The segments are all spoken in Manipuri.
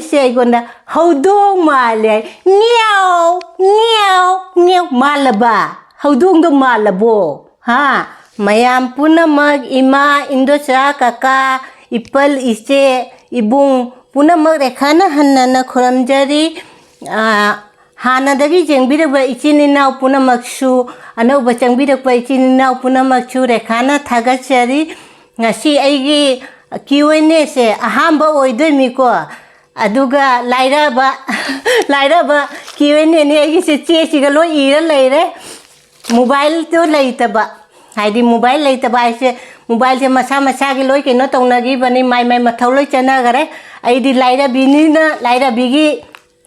ꯇꯧꯔꯛꯏꯁꯦ ꯑꯩꯉꯣꯟꯗ ꯍꯧꯗꯣꯡ ꯃꯥꯜꯂꯦ ꯉꯦꯎ ꯉꯦꯎ ꯉꯦꯎ ꯃꯥꯜꯂꯕ ꯍꯧꯗꯣꯡꯗꯣ ꯃꯥꯜꯂꯕꯣ ꯍꯥ ꯃꯌꯥꯝ ꯄꯨꯝꯅꯃꯛ ꯏꯃꯥ ꯏꯟꯗꯣꯆꯥ ꯀꯀꯥ ꯏꯄꯜ ꯏꯆꯦ 이봉 पुनमक रेखाना हन्ना खुरमजरी हानादगी जेंबिरबा इचिनिनाव पुनमकसु अनौबा चंबिरबा इचिनिनाव पुनमकसु रेखाना थागचरी ngasi aigi Q&A se ahamba oidoimiko aduga lairaba Q&A ne aigi se chesiga loi ira leire mobile to leitaba haidi mobile leitaba aise mobile se masa gi loi keno taunagi bani mai mathau loi chana gare aidi laira binina laira bigi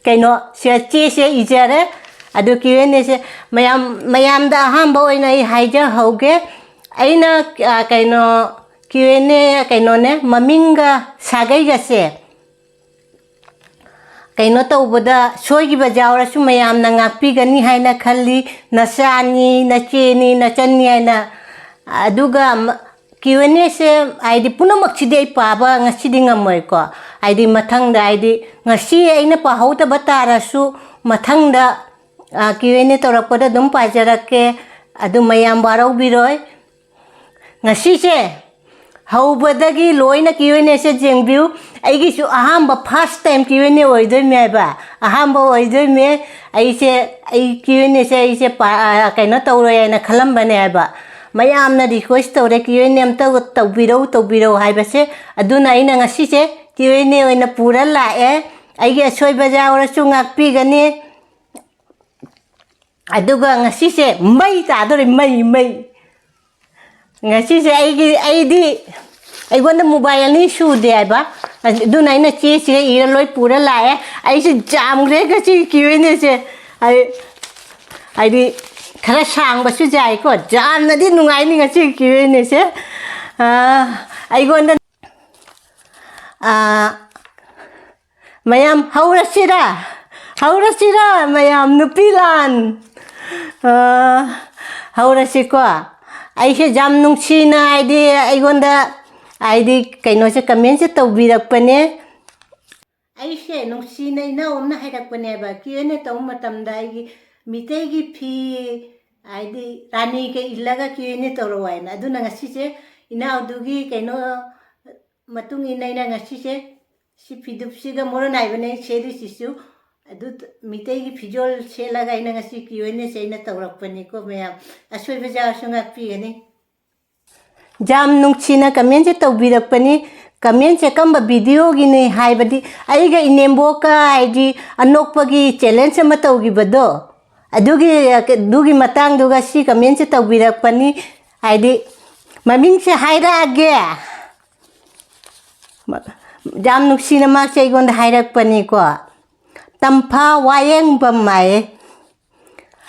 keno se chese ijare adu Q&A se mayam da ahamba oina I haija hauge aina keno Q&A keno ne maminga sagai gase keno tawbada soigiba jawrasu mayamna ngakpigani haina khalli nasani nacheni nachani haina aduga Q&A se aidi punamak chide paba ngasidi ngamoi ko aidi mathangda aidi ngasi aina pahauta batarasu mathangda Q&A torakpada dum pajarake adu mayam barau biroi ngasi se haubadagi loina Q&A se jengbiu aigi su ahamba first time Q&A oidoi me ba ahamba oidoi me aise ai Q&A se aise kaino tawroi na khalambane ba mayamna request tawre Q&A amta tawbiro haibase aduna ina ngasi se Q&A oina pura lae aigi asoi bajawra su ngakpi gani aduga ngasi se mai tadore mai ngasi se aidi aigona mobile ni su de ba aduna ina che se ira loi pura lae aise jamgre gasi Q&A se aidi khara sang basu jai ko jamna di nungai ni ngasi Q&A se aigona mayam haurasira mayam nupilan haurasiko aise jam nungsina aigonda aidi kaino se comment se tawbirakpane aise nungsina ina omna hairakpane ba Q&A taw matamda aigi mitegi phi aidi rani ke ilaga Q&A tawrowaina aduna ngasi se ina adugi kaino matung ina ngasi se si pidupsiga moronai bane seri sisu adu mitegi phijol selaga ina ngasi Q&A se ina tawrakpane ko mayam asoi baja sunga pigani jam nungchina comment se tawbirakpani comment se kamba video gini haibadi aiga inemboka aidi anokpagi challenge ama tawgibado adugi matang duga si comment se tawbirakpani aidi maming se hairage jam nungsina mak se igonda hairakpani ko tampha wayeng bamai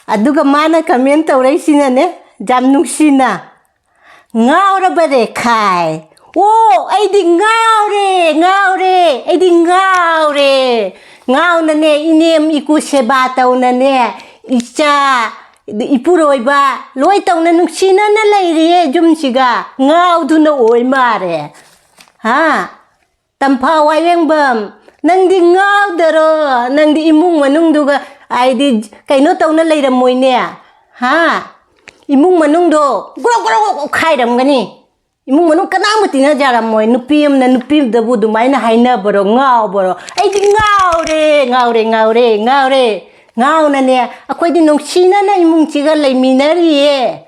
aduga mana comment tawraisina ne jam nungsina ngaura bare khai aidi ngaure aidi ngauna ne inem iku seba tauna ne icha ipuroiba loi tauna nungsina na leiriye jumsiga ngauduna oi mare ha tampha wayengbam nangdi ngaudaro nangdi imung manungduga aidi kaino tauna leiramoine ha imung manungdo gro khairamgani imung manung kanamutina jaramoi nupimna nupimdabu dumaina haina baro ngau baro aidi ngaure ngauna ne akoidi nungsina na imung chiga leiminariye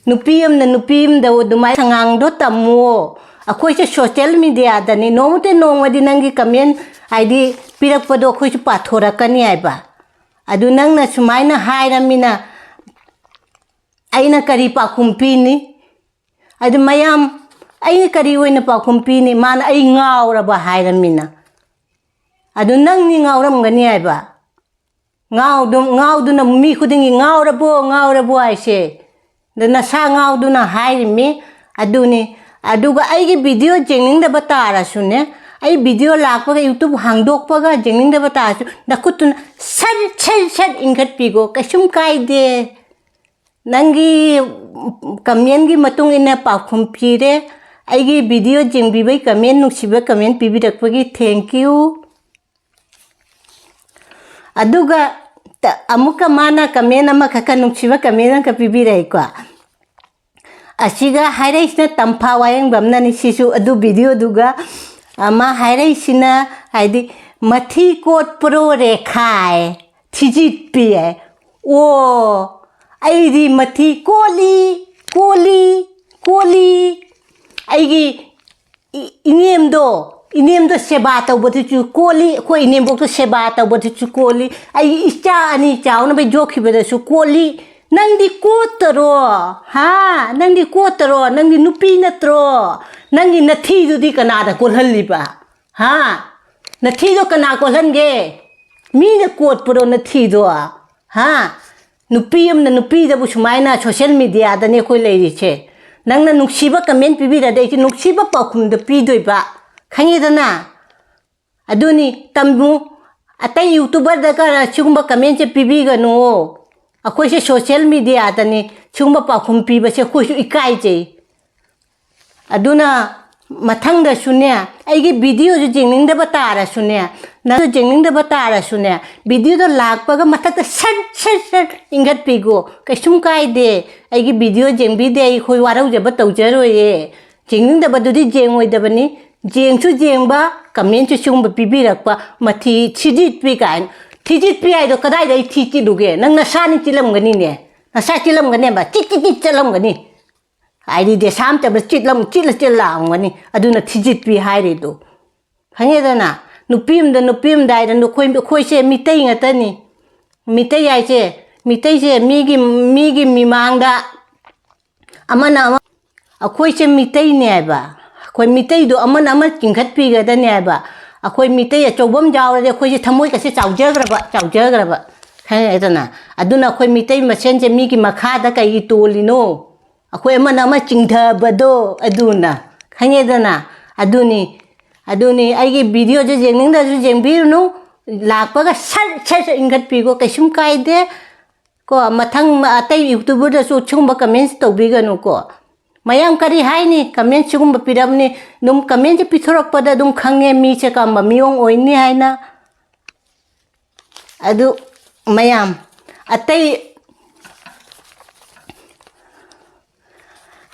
nupimda dumai sangangdo tamu akoi se social media dani nomte nomadi nangi comment aidi pirakpado akoi su pathorakani aiba adu nangna sumaina hairamina aina kari Paokhum pini adu mayam aina kari oina Paokhum pini man ai ngauraba hairamina adu nangni ngauramgani aiba ngauduna mi khudingi ngaurabo aise dana sa ngauduna hairimi aduni aduga aigi video jengingda batara sune ai video lakpaga YouTube hangdokpaga jengingda batara nakutuna sar ingat pigo kasum kaide nangi comment gi matung ina Paokhum pire aigi video jengbibai comment nuksiba comment pibirakpagi thank you aduga amuka mana kamen ama khaka nungsiba kamen ka pibirai ko asiga haireisna tampa wayang bamna ni sisu adu video duga ama haireisina haidi mathi kot pro rekhai thijit pi o aidi mathi koli aigi inemdo seba tawbati chu koli ko inembo to seba tawbati chu koli ai icha ani chauna be jokhi be su koli nangdi kotaro ha nangdi kotaro nangdi nupi natro nangdi nathi du di kana da kolhalli ba ha nathi do kana kolhange mi na kot pro nathi do ha nupi amna nupi da bu sumaina social media da ne khoi leiri che nangna nuksiba comment pibi da dei nuksiba paokhum da pi doi ba khangi da na aduni tambu atai youtuber da ka chungba comment che pibi ga no akoi se social media da ni chungba paokhum pi ba se khoi su ikai je aduna mathang da sunya aigi video ju jingning da batara sunya na jingning da batara sunya video da lag pa ga mathak ta sat ingat pigo kaisum kai de aigi video jeng bi de khoi warau je ba tau je ro ye jingning da badu di jeng oi da bani jeng chu jeng ba comment chu chung ba pibi rak pa mathi chidit pi kan thijit pi ai do kadai dai thi chi duge nang na sa ni chilam gani ne na sa chilam gane ba chi chalam gani ai de sam ta ba chitlam chilam gani aduna thijit pi hai re do khange da na nupim dai da no khoi se mitai ngata ni mitai ai che mitai se migi mimang da amana akhoi se mitai ne ba khoi mitai do amana ama kingkhat pi ga da ne ba akhoi mitai a chobam jaw re khoi se thamoi ka se chawjagra ba khange da na aduna khoi mitai masen je migi makha da kai tolino akhoi amana ama chingtha bado aduna khange da na aduni aigi video je jengning da ju jengbiru no lakpa ga sat ingat pi go kaisum kai de ko mathang atai youtuber da su chungba comments to bi ga no ko mayam kari hai ni comment chungba piram ni num comment je pithorak pada dum khange mi che ka mamiong oini hai na adu mayam atai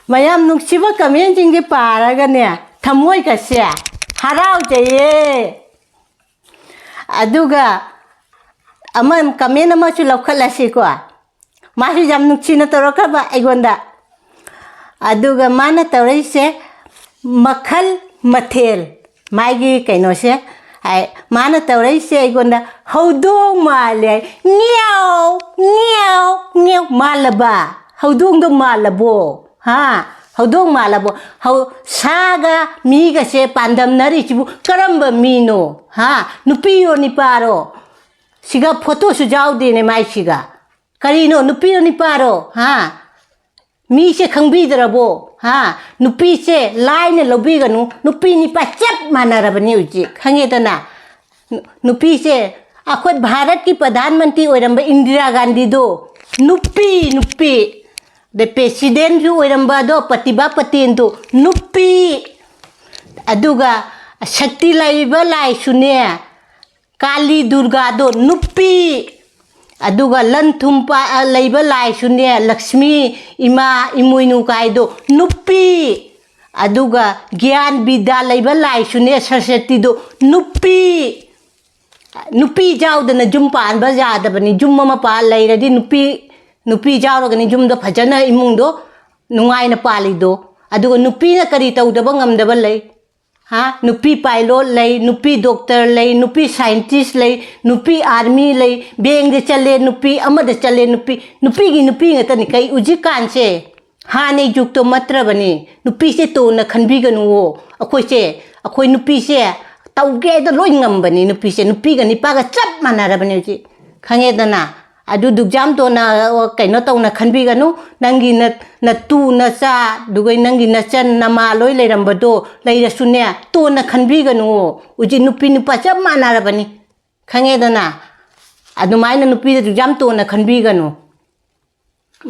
mayam nungsiba comment jing ge para ga ne thamoi ka se harau jaye aduga ama comment ama chu lokhala si ko ma su jam nungchina toraka ba aigonda aduga mana tawrai se makhal mathel maigi kaino se ai mana tawrai se aigonda haudong male ngiao malaba haudong do malabo ha haudong malabo hau saga miga se pandam nari chibu karamba mino ha nupiyo ni paro siga photo su jaw de ne mai siga karino nupiyo ni paro ha mi se khangbi darabo ha nupi se line lobi ganu nupi ni pa chap manarabani uji khange dana nupi se akhot bharat ki pradhan mantri oiramba indira gandhi do nupi the president ju oiramba do patiba patin do nupi aduga shakti laiba lai sune kali durga do nupi aduga lanthumpa laiba lai sune lakshmi ima imuinu kai do nupi aduga gyan bida laiba lai sune saraswati do nupi jaw dana jumpa anba jada bani jumma ma pa lairadi nupi jaw gani jumda phajana imung do nungai na pali do aduga nupi na kari tawdaba ngamdaba lay ha nupi pilot lay nupi doctor lay nupi scientist lay nupi army lay beng de chale nupi amada chale nupi ngata ni kai uji kan se ha ne juk to matra bani nupi se to na khanbi ganu akhoi nupi se tawge da loi ngam bani nupi se nupi ga ni pa ga chap manara bani uji khange dana adu dugjam to na kaino to na khanbi ganu nangi na tu na sa dugai nangi na chan na ma loi leiram bado leira sunya to na khanbi ganu uji nupi nupa chap manara bani khange dana adu mai na nupi dugjam to na khanbi ganu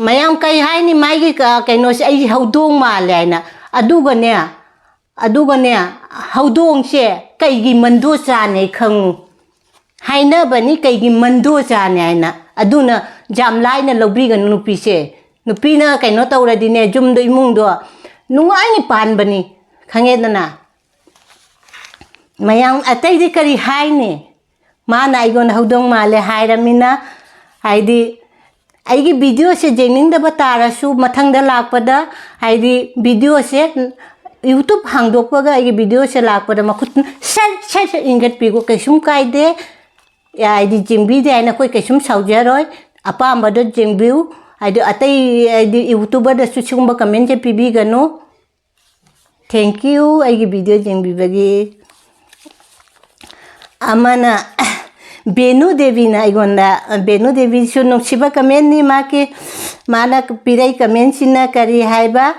mayam kai hai ni mai gi ka kaino se ai haudong ma le na aduga ne haudong se kai gi mando cha ne khang haina bani kaigi mando chane aina aduna jam laina lobi gan nupi se nupi na kaino tawra dine jum do imung do nungai ni pan bani khange dana mayang atai di kari hai ne mana aigon hodong male hairamina haidi aigi video se jengning da batara su mathang da lakpada haidi video se YouTube hangdokpaga aigi video se lakpada makut sar ingat pigo kaisum kaide ya aidi jengbi de aina koi kaisum saujaroi apa ambado jengbiu aidi atai aidi YouTuber da su chungba comment je pibi gano thank you aigi video jengbi bagi amana Benu Devi na igonda Benu Devi sunung siba kamen ni make mana pirai kamen sina kari haiba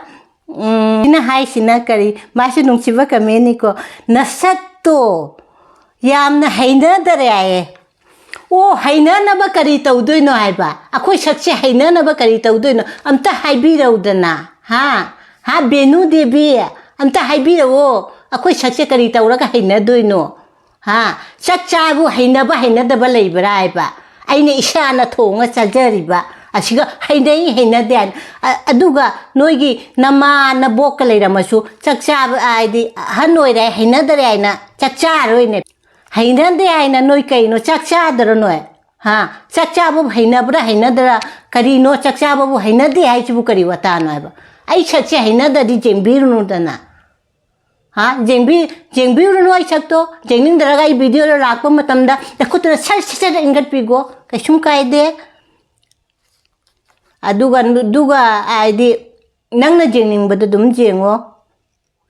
sina hai sina kari masih nung siba kamen ni ko nasatto yamna haina dare aye o haina na ba kari tawdoi no haiba akoi sakse haina na ba kari tawdoi no amta haibi raudana ha Benu Devi amta haibi rawo akoi sakse kari tawra ka haina doi no ha chakchabu hainaba hainadaba leibra aiba aine isana thonga chajariba asiga hainai hainadan aduga noigi nama na bok leiramasu chakchab aidi hanoire hainadare aina chakcharoine hainade aina noi kaino chakchadaro noi ha chakchabu hainabra hainadara karino chakchabu hainade haichu kari watano aiba ai chakcha hainadadi jembirunu dana ha jengbi ru noi sakto jengning daraga I video ro rakpa matamda yakutna sar ingat pigo kaisum kaide duga aidi nangna jengning badu dum jengo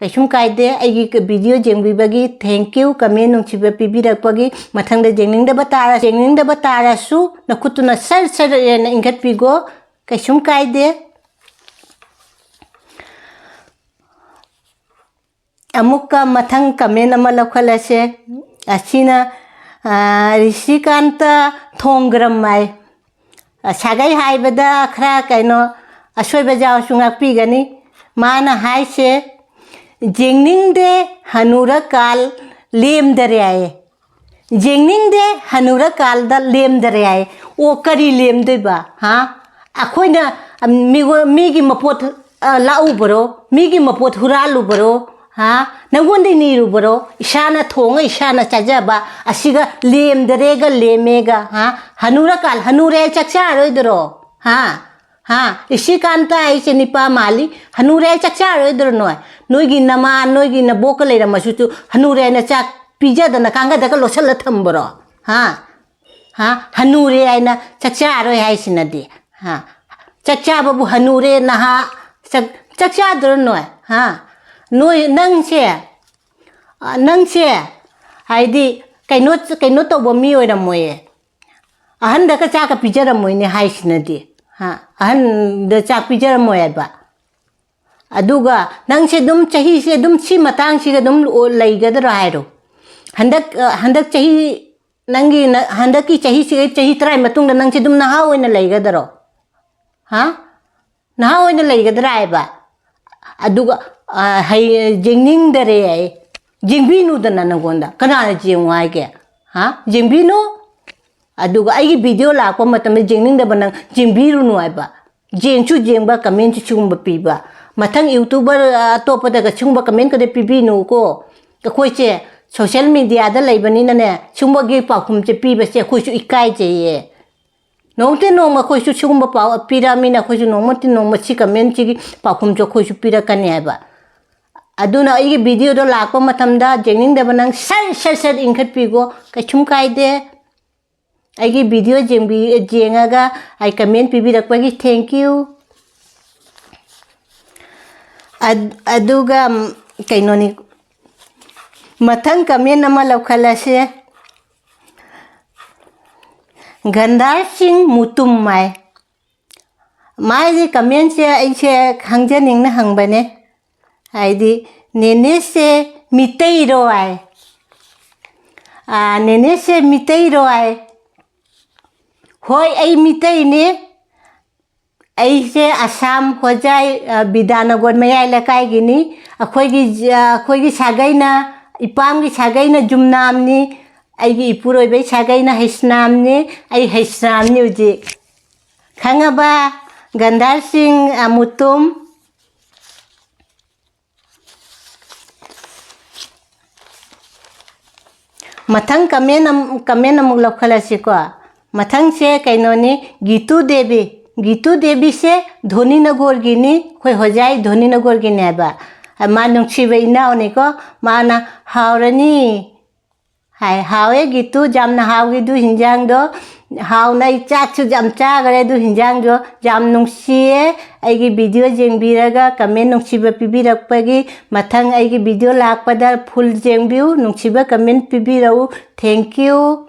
kaisum kaide aigi video jengbi bagi thank you comment nung chiba pibi rakpagi mathangda jengning da batara su nakutna sar ingat pigo kaisum kaide amuka mathang kamen ama lokhalase asina rishikanta thonggram mai sagai haibada khra kaino asoi bajaw sungak pi gani mana hai se jengning de hanura kal lem dare aye jengning de hanura kal da lem dare aye o kari lem de ba ha akoina migi mapot lau bro migi mapot huralu bro ha nangonde niru bro isana thonga isana chajaba asiga lem darega lemega ha hanura kal hanure chakcha roidro ha isikanta aise nipa mali hanure chakcha roidro noigi nama noigi na bokal leira masutu hanure na chak pija dana kanga daga losal thambro ha hanure aina chakcha roi haisinadi ha chakcha babu hanure na ha chakcha dro ha noi nangse haidi kaino to bomi oira moye ahan da ka chaka pijara moine haisinadi ha ahan da chak pijara moye ba aduga nangse dum chahi se dum si matang si dum leigadra hairo handak chahi nangi handaki chahi se chahi trai matung da nangse dum na haoina leigadro ha na haoina leigadra ai ba aduga hai jengning dare ai jengbinu dana nangonda kana jengwai ke ha jengbinu aduga ai video la ko matam jengning da banang jengbiru nu ai ba jengchu jengba comment chungba piba mathang YouTuber topa daga chungba comment ka de pibinu ko koi che social media da leibani na ne chungba ge Paokhum che piba se khoi chu ikai je ye nongte nongma khoi chu chungba pa piramina khoi chu nongma chi comment chi Paokhum cho khoi chu pira kan ai ba aduna aigi video do lakpa matamda jengning da banang sar ingat pigo kachum kaide aigi video jengaga ai comment pibi rakpagi thank you aduga kainoni mathang comment nama lokhalase Gandar Singh Mutum mai di comment se ai se hangjaning na hangbane haidi nene se mitei roai nene se mitei roai hoi ai mitei ne ai se Assam hojai Bidanagar mayai lakai gini akhoi gi sagai na ipam gi sagai na jumnam ni Eigi ipuroi bai sagai na hisnamni ai hisnamni uji khangaba gandhar sing amutum mathang kamen amuk lokhalasi ko mathang se kainoni Gitu Devi se Dhoni Nagor gini khoi hojai Dhoni Nagor gini aba ma nungchiba inao ni ko mana haurani hai hawe gitu jamna hawi du hinjang do haw nai chak chu jam cha gare du hinjang do jam nungsie aigi video jengbiraga kamen nungchiba pibirakpagi mathang aigi video lakpada full jengbiu nungchiba kamen pibirau thank you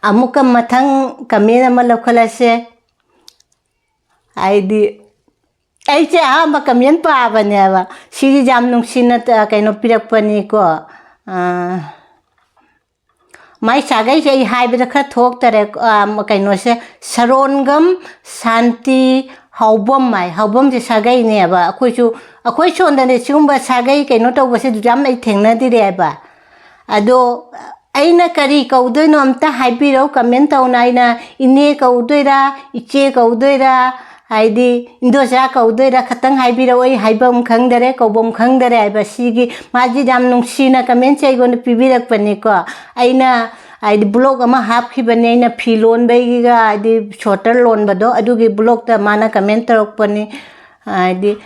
amuka mathang kamen ama lokhalase aidi aiche ahamba kamen pa bane aba siri jam nungsina kaino pirakpani ko mai sagai se haibira kha thok tare kaino se sarongam santi haubam je sagai ne aba akhoi chonda ne chumba sagai kaino to base jam ai thengna di re aba ado aina kari kaudoino amta haibiro comment tauna aina ine kaudoira iche kaudoira haidi indosa kaudoira khatang haibiro oi haibam khangdare kaubam khangdare aiba sigi maji jam nungsina comment chai gon pibirak pani ko aina aidi blog ama hap khi bane aina philon bai ga aidi shotter lon bado adugi blog ta mana comment tarok pani aidi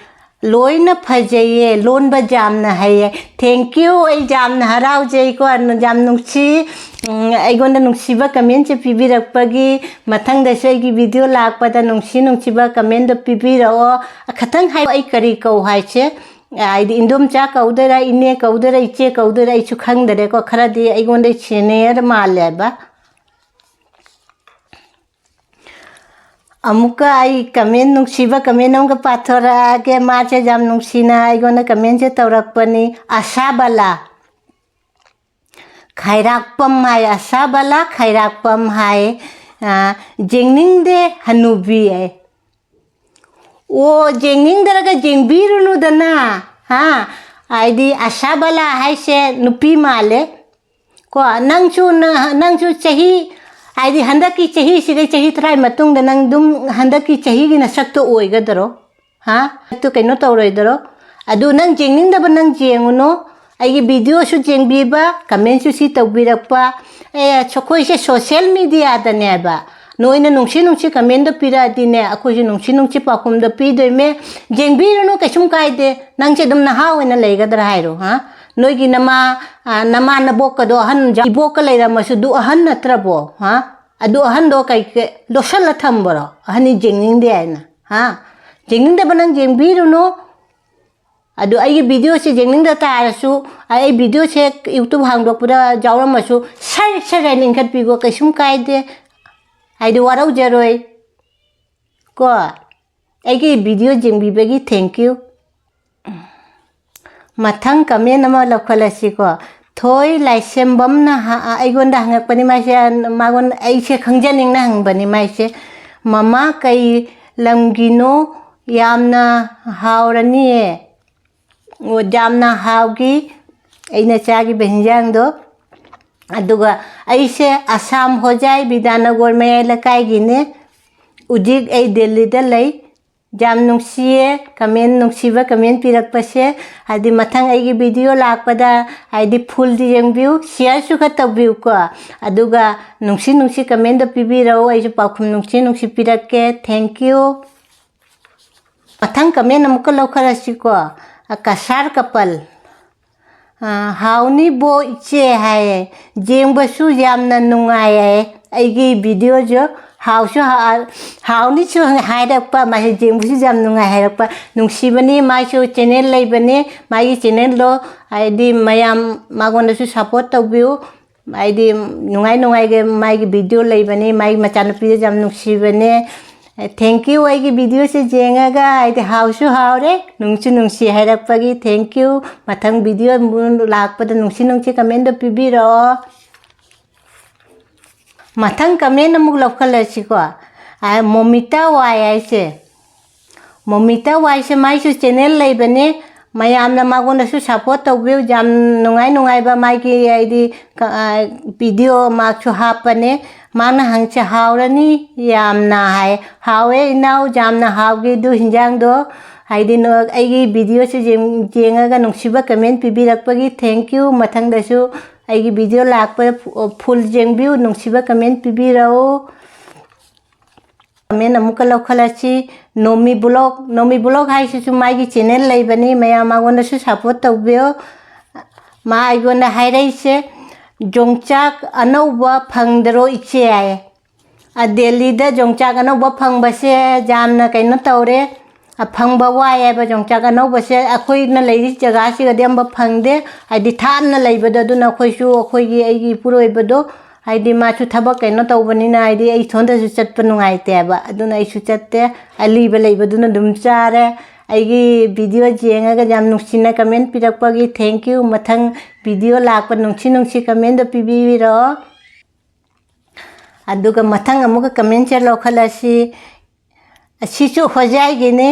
loina phajaye lon ba jamna haye thank you ai jamna harau jai ko jam nungchi ai gonda nungsiba comment che pibirakpagi mathang da sai gi video lakpada nungsiba comment do pibirao khatang hai ai kari ko hai che ai di indom cha kaudara ine kaudara iche kaudara ichu khangdare ko kharadi ai gonda chene male ba amuka ai kamen nungsiba kamen amga pathora ke mache jam nungsina ai gona kamen che taurakpani asabala khairakpam hai asabala khairakpam hai jengning de hanubi ai o jengning daraga jengbirunu dana ha ai di asabala hai se nupi male ko nangchu chahi aidi handaki chahi sigai chahi trai matung da nang dum handaki chahi gi na sakto oiga daro ha to kaino tawroi daro adu nang jengning da nang jenguno ai video su jengbi ba comment su si tawbirakpa chokoi se social media da ne ba noina nungsi comment do pira dine akoi nungsi paokhum do pi doi me jengbi no kasum kaide nang che dum na hawena leiga dara hairo ha noigi nama na bokka do han ibokka leira masu du han natrabo ha adu han do kai ke losala thamboro hani jengning de aina ha jengning da banang jengbiru no adu ai video se jengning da ta su ai video se youtube hang do pura jawra masu sar ning khat pi go kasum kai de ai do warau jaroi ko ai ge video jengbi bagi thank you mathang kamen ama lokhalasi ko thoi laisembam na ai gonda hangakpani maise magon ai se khangjaning na hangbani maise mama kai lamgino yamna haurani o jamna hawgi aina chagi benjang do aduga ai se assam hojai bidanagar me lakai gine ujik ai delhi da lai jam nungsie kamen nungsiba kamen pirakpase adi mathang ai video lakpada adi full di jengbiu share su khata biu ko aduga nungsi kamen do pibirao ai paokhum nungsi pirakke thank you mathang kamen amuk lokharasi ko akasar kapal hauni bo iche hai jengbasu jamna nungai ai gi video jo hauni chu hairakpa mai jengbusi jam nungai hairakpa nungsibani mai chu channel leibani mai channel lo aidi mayam magon su support tawbiu aidi nungai ge mai gi video leibani mai machanapi jam nungsibani thank you ai gi video se jengaga aidi hausu haure nungsi hairakpa gi thank you mathang video lakpada nungsi comment do pibiro mathang kamen amuk lokhalasi ko momita wai ai se mai su channel leibane mayamna magondasu support tawbiu jam nungai ba maigi aidi video makchu hapane mana hangcha haurani yamna hai hawe inau jamna hawgi du hinjang do haidi no aigi video se jenga ga nungsiba comment pibirakpagi thank you mathang dasu aigi video lakpa full jengbiu nungsiba comment pibirao comment amuka laukhalasi nomi blog hai su maigi channel laibani mayam agonda su support tawbio ma aigona hairaise jongchak anauba phangdaro iche ai a delhi da jongchak anauba phangbase jamna kaino tawre a phangba waye ba jongchak anauba se akhoi na leiri jaga si gadem ba phangde adi thamna leibado duna khoi su khoi gi aigi puroi bado aidi ma chu thabak kaino tawbani na aidi ai thonda su chatpa nungai te ba aduna ai su chatte ali ba leibaduna dum chare aigi video jenga ga jam nuksina comment pirakpagi thank you mathang video lakpa nungsi comment da pibiro aduga mathang amuka comment che lokhalasi asichu hojai gine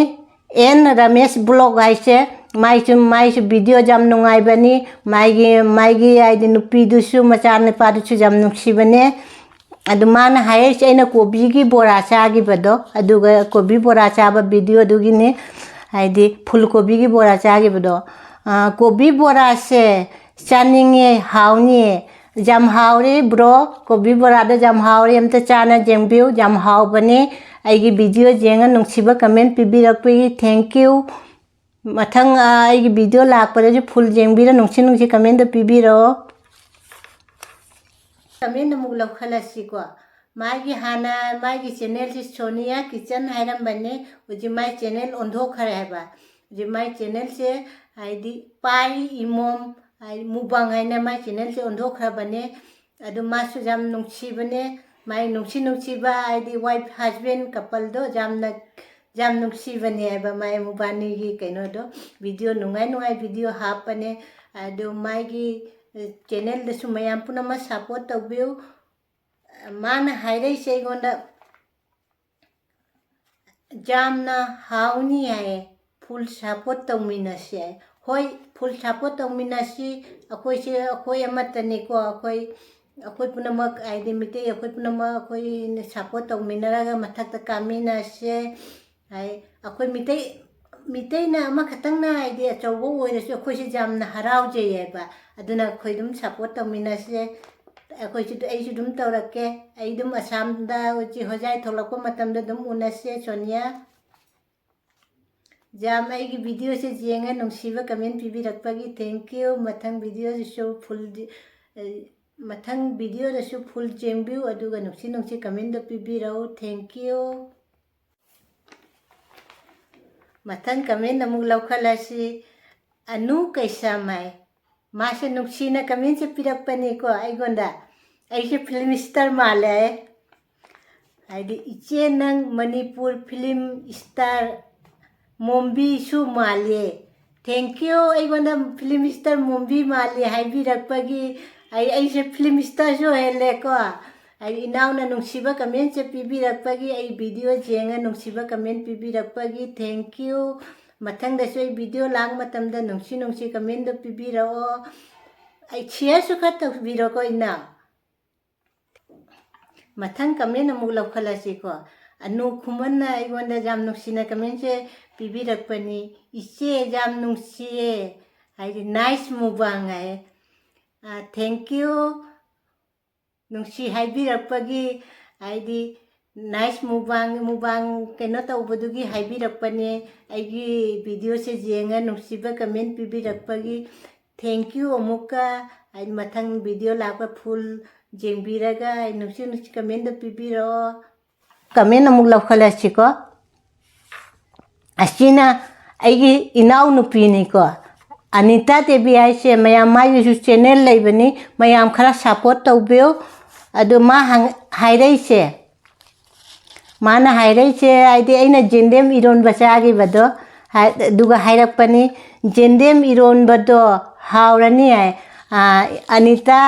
en ramesh blog aise mai chu video jam nungai bani maigi aidi nupi dusu machar ne pa dusu jam nuksi bane adu mana haye aina kobi gi bora cha gi bado aduga kobi bora cha ba video dugi ne aidi full kobi gi bora cha gi bado kobi bora se chaninge hauni jam haure bro kobi bora da jam haure amta chana jengbiu jam hau bane aigi video jenga nungsiba comment pibirakpi thank you mathang aigi video lakpa ju full jengbira nungsi comment da pibiro comment amuk lokhalasi ko maigi hana maigi channel si sonia kitchen hairam bane uji mai channel ondho khare ba uji mai channel se aidi pai imom ai mubang haina mai channel se ondho khare bane adu masu jam nungsi bane mai nungsi ba aidi wife husband couple do jam nungsi bane ba mai mubani gi kaino do video nungai video hapane adu mai gi channel da su mayam puna ma support tawbiu mana hairai se gonda jamna hauni ai full support tawminasi ai hoi full support tawminasi akoi amatani ko akoi punamak aidi mite akoi punama akoi support tawminaraga mathakta kamina se ai akoi mite na ama khatang na aidi achaubo oirasu akoi se jamna harau jeye ba aduna akoi dum support tawminasi akoi su ai su dum tawrake ai dum asam da uchi hojai tholakpa matamda dum unase sonia jam aigi video se jenga nungsiba comment pibirakpagi thank you mathang video su full jengbiu aduga nungsi comment da pibirau thank you mathang comment amuk lokhalasi anu kaisa mai mase nuksina comment se pirakpani ko aigonda aise film star male aidi iche nang manipur film star mombi su male thank you aigonda film star mombi male haibirakpagi aise film star so hele ko ai inauna nungsiba comment se pibirakpagi ai video jenga nungsiba comment pibirakpagi thank you mathang da soi video lang matamda nungsi comment da pibirao ai share su khat tawbiro ko ina mathang comment amuk lokhalasi ko anu khumanna aigonda jam nuksina comment se pibirakpani iche jam nungsiye ai nice mubang ai thank you nungsi haibirakpagi aidi nice mubang kaino tawbadugi haibirakpane aigi video se jenga nungsiba comment pibirakpagi thank you amuka ai mathang video lakpa full jengbiraga ai nungsi comment da pibiro comment amuk lokhalasi ko asina aigi inau nupini ko Anita Devi aise mayam mai su channel laibani mayam khara support tawbeo adu ma hairai se mana hairai se aidi aina jendem iron basagi bado duga hairakpani jendem iron bado haurani ai Anita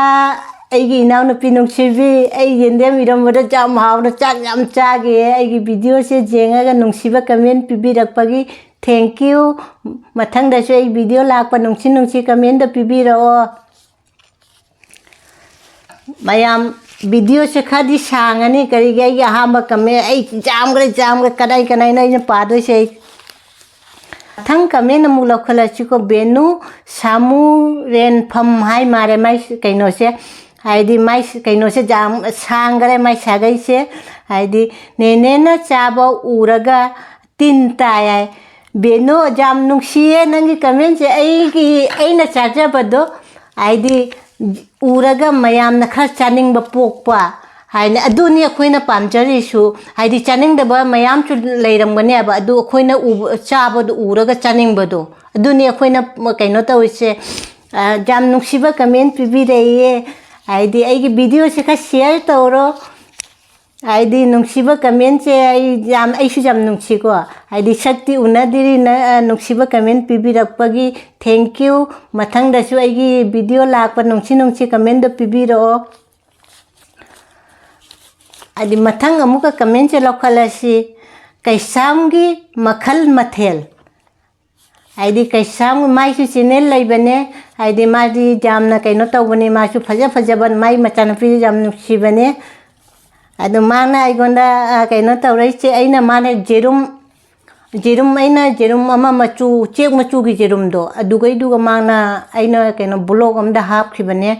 aigi inau nupi nungsibi ai jendem iron bado jam haura chak jam chagi aigi video se jenga ga nungsiba comment pibirakpagi thank you mathang da su ai video lakpa nungsi comment da pibiro mayam video se khadi sangani kari gai ahamba comment ai jamgre kadai na ina pado se thang comment mu lokhala chiko benu samu ren pham hai mare mai kaino se haidi mai kaino se jam sangare mai sagai se haidi nene na chaba uraga tinta ya benu jam nungsiye nangi comment se ai na chaja bado haidi uraga mayamna khar chaning ba pokpa haina aduni akoina pamjari su haidi chaning da ba mayam chu leiram gane ba adu akoina chaba du uraga chaning ba do aduni akoina kaino tawise jam nungsiba comment pibi reiye haidi aigi video se kha share tawro haidi nungsiba comment se ai su jam nungsi ko haidi sakti unadiri na nungsiba comment pibi rakpagi thank you mathang da su aigi video lakpa nungsi comment da pibi ro adi mathang amuka comment se lokhala si kaisamgi makhal mathel haidi kaisam mai su channel laibane haidi madi jamna kaino tawbani ma su fajaban mai machana pi jam nungsi bane adu mana aigonda kaino tawrai che aina mana jerum aina jerum ama machu chek machu gi jerum do adugai duga mana aina kaino blog amda hap khibane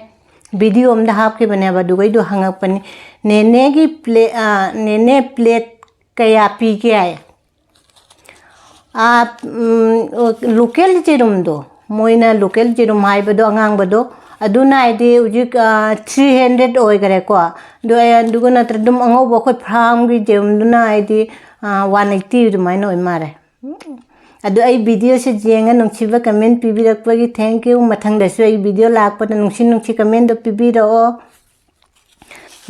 video amda hap khibane ba dugai du hangak pani nene gi plate kaya pi ke ay local jerum do moina local jerum hai bado angang bado aduna ide ujik 300 oi gare ko do duguna tradum ango bo khoi phram gi jerum duna ide 180 du mai noi mare adu ai video se jenga nungsiba comment pibirakpagi thank you mathang da su ai video lakpa nungsi comment do pibiro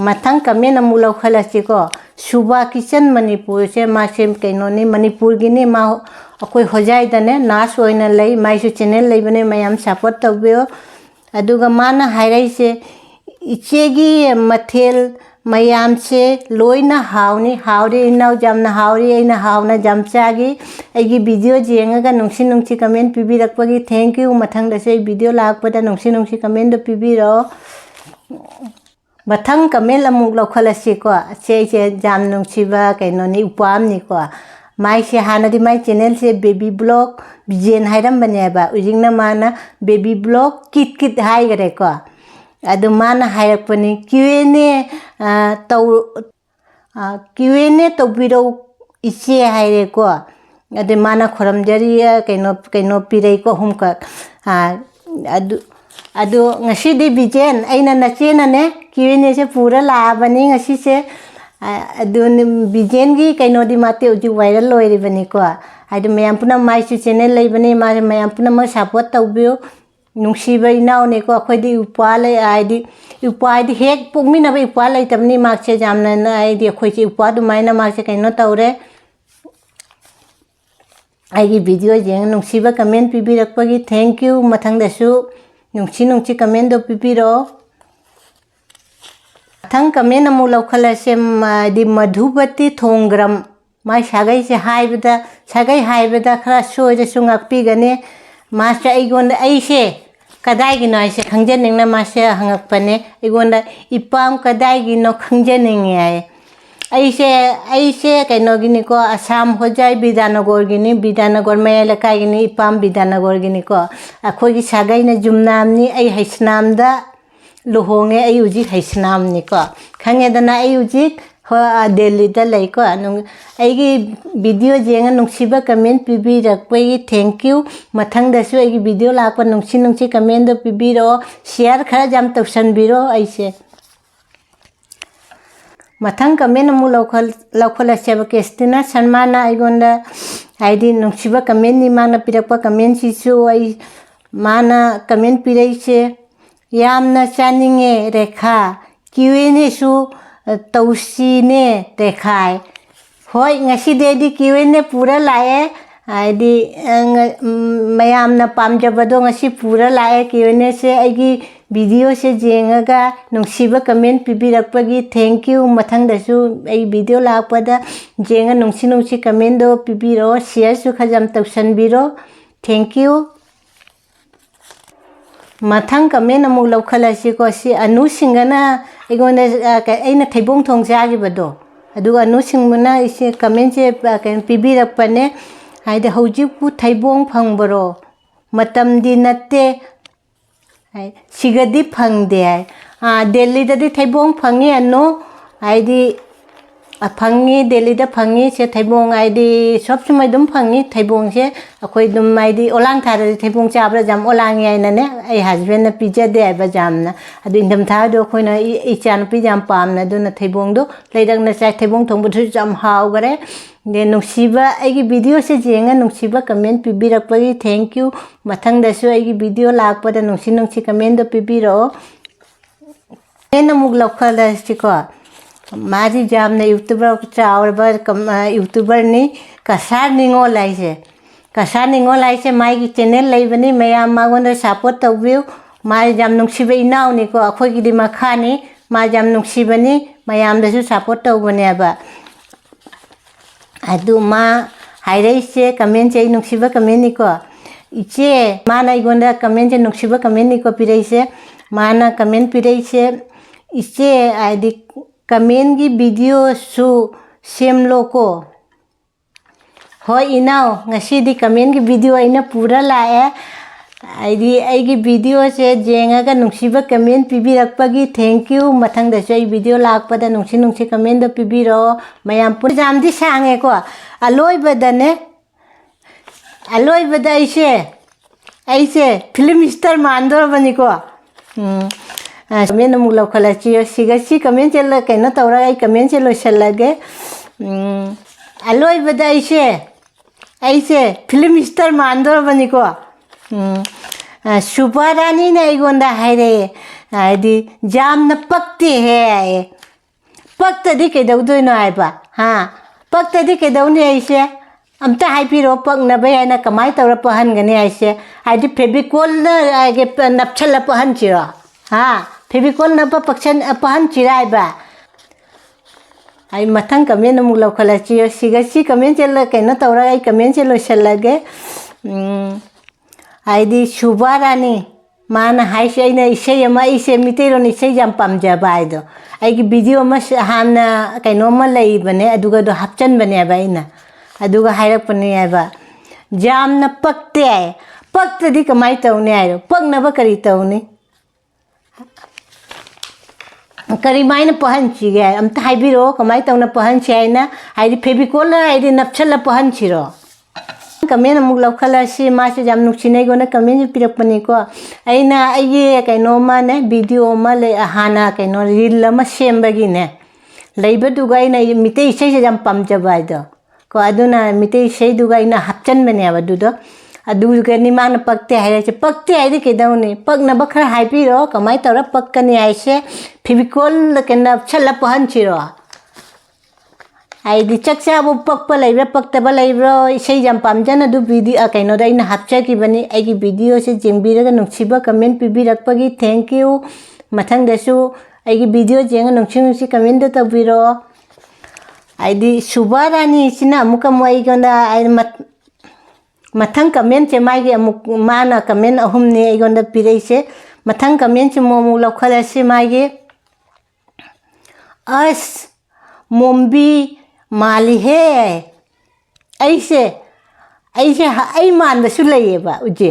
mathang comment amu lokhala chi ko suba kitchen manipur se ma sem kaino ni manipur gi ni ma akoi hojai dane nas oina lei mai su channel lei bane mayam support tawbeo aduga mana hairai se ichegi mathel mayam se loina hauri inau jamna hauri aina hauna jamchagi aigi video jenga ga nungsi comment pibirakpagi thank you mathang da se video lakpada nungsi comment do pibiro mathang comment amuk lokhala si ko che jam nungsiba kaino ni upam ni ko mai se hanadi mai channel se baby blog bijen hairam bane ba ujingna mana baby blog kit hai gare ko adu mana hairapani Q&A tawbiro iche haire ko adu mana khoramjari kaino pirai ko humka adu ngasi di bijen aina nachena ne Q&A se pura labani ngasi se adu bijen gi kaino di mate uji viral loiri bani ko adu mayam puna mai su channel lai bani mayam puna ma support tawbio nungsiba inau ne ko akhoi upale aidi upai di hek pungmina ba upale tamni makse jamna na aidi akhoi chi upa du maina makse kaino tawre aigi video jeng nungsiba comment pibirakpagi thank you mathang da su nungsi comment do pibiro thang comment amu lokhala se di madhubati thongram mai sagai se haibada khara soje sungakpi gane master aigonda aise kadai gi noi se khangjening na master hangakpane aigonda ipam kadai gi no khangjening ai aise kaino gi ni ko assam hojai bidanagor gi ni bidanagor me lakai gi ni ipam bidanagor gi ni ko akhoi gi sagai na jumnam ni ai haisnam da luhonge ai uji haisnam ni ko khange dana ai uji Delhi da lai ko aigi video jenga nungsiba comment pibirakpagi thank you mathang da su aigi video lakpa nungsi comment do pibiro share khara jam tawsan biro aise mathang comment amu lokhala seba kestina sanmana aigonda haidi nungsiba comment ni mana pirakpa comment si su ai mana comment pirai se yamna chaninge rekha Q&A su tawsi ne dekhai hoi ngasi dedi Q&A pura lae आदि मयामना पामजबदो ngasi पूरा लाए Q&A से आइगी वीडियो से जेंगा नुंसीबा कमेंट पिबिरकपगी थैंक यू मथंगदसु आई वीडियो लापदा जेंगा नुंसी कमेंट दो पिबिरो शेयर सु खजम तौसनबिरो थैंक यू मथंग कमेंट अमुक लौखलसिको सि अनु सिंगना इगोना अइना थैबोंग थोंग जागिबदो अदुगा अनु सिंगना इसे कमेंट से पिबिरकपने हाइदे हौजिपु थैबोंग फंगबरो मतमदि नत्ते सिगदी फंगदे दिल्ली ददी थैबोंग फंगी अनु हाइदे फंगी दिल्ली दा फंगी से थैबोंग हाइदे सब समय दुम फंगी थैबोंग से अखोय दुम हाइदे ओलांग थादे थैबोंग चाबरा जाम ओलांग याइनाने आई हस्बैंड न पिजादे आइबा जामना अदु इंदम थादो खोयना इचान पि जाम पामना दुना थैबोंग दो लेदंगना चाइ थैबोंग थोंबुथु जाम हावगरे दे नुंसीबा आइगी वीडियो से जेंगा नुंसीबा कमेंट पिबिरकपगी थैंक यू मथंगदसु आइगी वीडियो लाकपदा नुंसी कमेंट दो पिबिरो एना मुग लौखलसिको मारी जामना यूट्यूबर चावरबा यूट्यूबर नि कसार निंगो लाइसे माइगी चैनल लेबनी मयाम मागोन सपोर्ट तौबिउ मारी जाम नुंसीबा इनावनिको अखोयगिदि मखानी मा जाम नुंसीबनी मयामदसु सपोर्ट तौबनेबा अदु मा हाइरैसे कमेंट से नुंसीबा कमेंट निको इचे माना इगोंदा कमेंट से नुंसीबा कमेंट निको पिरैसे माना कमेंट पिरैसे इचे आदि कमेंट की वीडियो सु सेमलो को हो इनाव ngasi कमेंट की वीडियो आइना पूरा लाए आइगी वीडियो से जेंगा नुंसीबा कमेंट पिबिरकपगी थैंक यू मथंगदसु आई वीडियो लाकपदा नुंसी कमेंट दो पिबिरो मयाम पुर जामदी सांगे को अलोइबदने ऐसे फिल्म स्टार मानदोरबनिको कमेंट अमुक लौखलसियो सिगसी कमेंट चल कइनो तौरा आई कमेंट से लोसलगे अलोइबदा ऐसे फिल्म स्टार मानदोरबनिको सुबा रानी ने इगोंदा हाइरे आदि जामना पक्ते है पक्तदी केदौदोइनो आइबा हां पक्तदी केदौनी ऐसे अमता हाइपिरो पक्नबे आइना कमाई तौरा पहनगने ऐसे आदि फेविकोल आगे नपछल पहनचिरो हां फेविकोल नप पक्षन पहनचिरा आइबा आई मथंग कमेंट अमुक लौखलसियो सिगसी कमेंट चल कइनो तौरा आई कमेंट से लोसलगे आइदी सुबा रानी माना हाइसे आइना इसे मितेरोन इसे जाम पामजाबा आइदो आइगी वीडियो मा हामना कइनो मा लैबने अदुगा दो हपचन बने आइबा आइना अदुगा हाइरकपने आइबा जामना पक्तदी कमाई तौने आइरो पक्नबा करी तौनी करी माइना पहनचिगे अमता हाइबिरो कमाई तौना पहनछि आइना हाइदी फेविकोल आइदी नपछल पहनचिरो कमेंट अमुक लौखलसि मासे जाम नुंसिनैगोना कमेंट पिरकपनिको आइना आइगे कइनो माने वीडियो मा ले हाना कइनो रील मा सेमबगिने लैबदुगा आइना मिते इसे से जाम पामजबा आइदो को अदुना मिते इसे दुगा आइना हपचन बनेबा दुदो अदुगा निमाना पक्ते हाइदे केदौनी पक्नबा खरा हाइपिरो कमाई तौरा पक्कनी आइसे फेविकोल केना छल्ला पहनचिरो आइदी चक्चाबो पक्पा लैब्रा पक्तबा लैब्रो इसे जाम पामजन अदु वीडियो कइनो दैना हपचकिबनी आइगी वीडियो से जेंबिरगा नुंसीबा कमेंट पिबिरकपगी थैंक यू मथंगदसु आइगी वीडियो जेंगा नुंसी कमेंट दो तबिरो आइदी सुबा रानी सिना अमुका मोइगोंदा आइ मथंग कमेंट से माइगे अमुक माना कमेंट अहुमने इगोंदा पिरैसे मथंग कमेंट से मोमु लौखलसि माइगे अस मोम्बी माली है ऐसे आई मानबसु लैयेबा उजे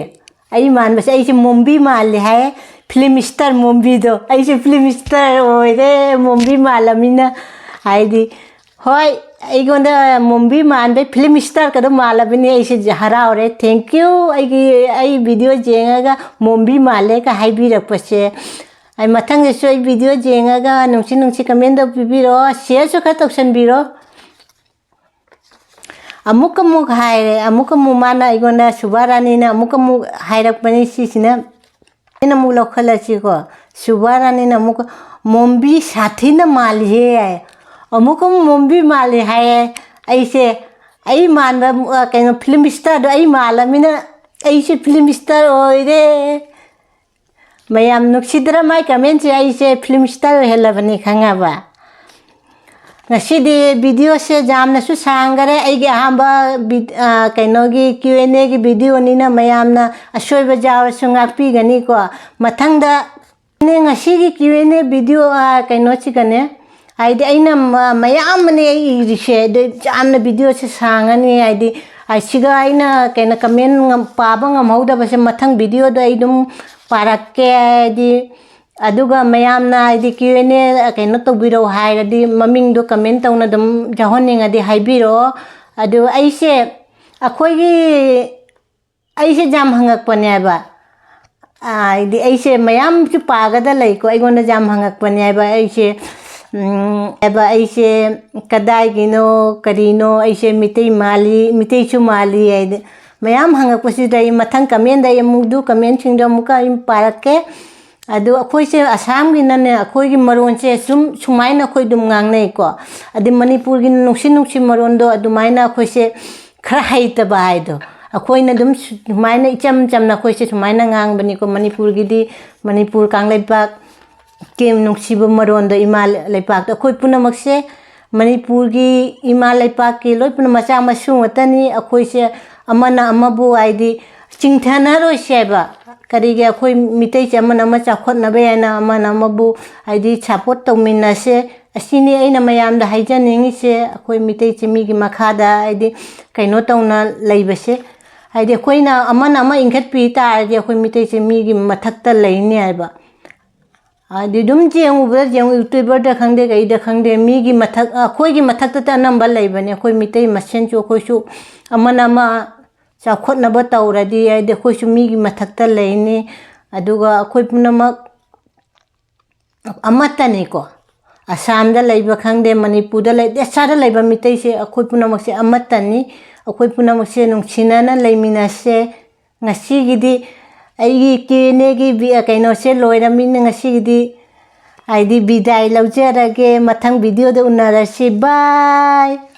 आई मानबस ऐसे मोम्बी माले है फिल्म स्टार मोम्बी दो ऐसे फिल्म स्टार ओइरे मोम्बी मालमिना हाइदी होय आइगोंदा मोम्बी मानबे फिल्म स्टार कदो मालबनी ऐसे हरावरे थैंक यू आई वीडियो जेंगा मोम्बी माले का हाइबिरकपसे आई मथंगदसु आई वीडियो जेंगा नुंसी कमेंट दो पिबिरो शेयर सु खा तौसनबिरो अमुक हाइरे अमुक माना इगोंदा सुबा रानी ना अमुक हाइरकपनी सिसिना इन अमुक लौखलसिको सुबा रानी ना अमुक मोम्बी साथी ना माली है अमुक मोम्बी माली है ऐसे ai man ba kaino film star do ai malamina ai se film star oire mayam nuksidra mai comment se ai se film star helabani khanga ba ngasi di video se jamna su sangare ai ge hamba kaino gi Q&A gi video ni na mayam na asoi ba jaw su ngakpi gani ko mathangda ne ngasi gi Q&A video kaino chi gane ai di aina mayam ne irise de jamna video se sangani ai di ai siga aina kaina comment ngam paba ngam hauda ba se mathang video do ai dum parakke di aduga mayamna di Q&A kaino to biro hai di maming do comment tawna dum jahoning adi haibiro adu aise akhoi gi jam hangak pane ba ai di aise mayam chu pagada lai ko aigona jam hangak pane ba aise aise kadai gino karino aise mitei chu mali ai mayam hangak pasi dai mathang comment dai mudu comment singdo muka im parakke adu akhoi se Assam gi nane akhoi gi maron se sumaina akhoi dum ngang nei ko adi Manipur gi nuksi maron do adu maina akhoi se khara haita ba hai do akhoi na dum sumaina icham na akhoi se sumaina ngang bani ko Manipur gi di Manipur kanglai pak kem nuksi bu maron do imal lai pak akhoi puna makse Manipur gi imal lai pak ki loi puna macha masu watani akhoi se amana amabu ai di chingthana ro se ba karige akhoi mitei che amana ma chakhot na be na amana mabu ai di support Taminase asini aina mayam da haijaningi se akhoi mitei che mi gi makhada ai di kaino tawna leibase ai di akhoi na amana ma ingkhat pi ta ai di akhoi mitei che mi gi mathakta leini ai ba adi dum jeng YouTuber da khangde gai da khangde mi gi mathak akhoi gi mathakta ta number leibane akhoi mitei masen chu akhoi su amana ma chakhot na ba tawradi ai de akhoi su mi gi mathakta leini aduga akhoi punamak amatani ko Assam da leiba khangde Manipur da lai desa da leiba mitei se akhoi punamak se amatani akhoi punamak se nungchina na leiminase ngasi gi di ai Q&A gi bi kaino se loiramin ngasi gi di ai di bidai laujara ge mathang video da unarasi bye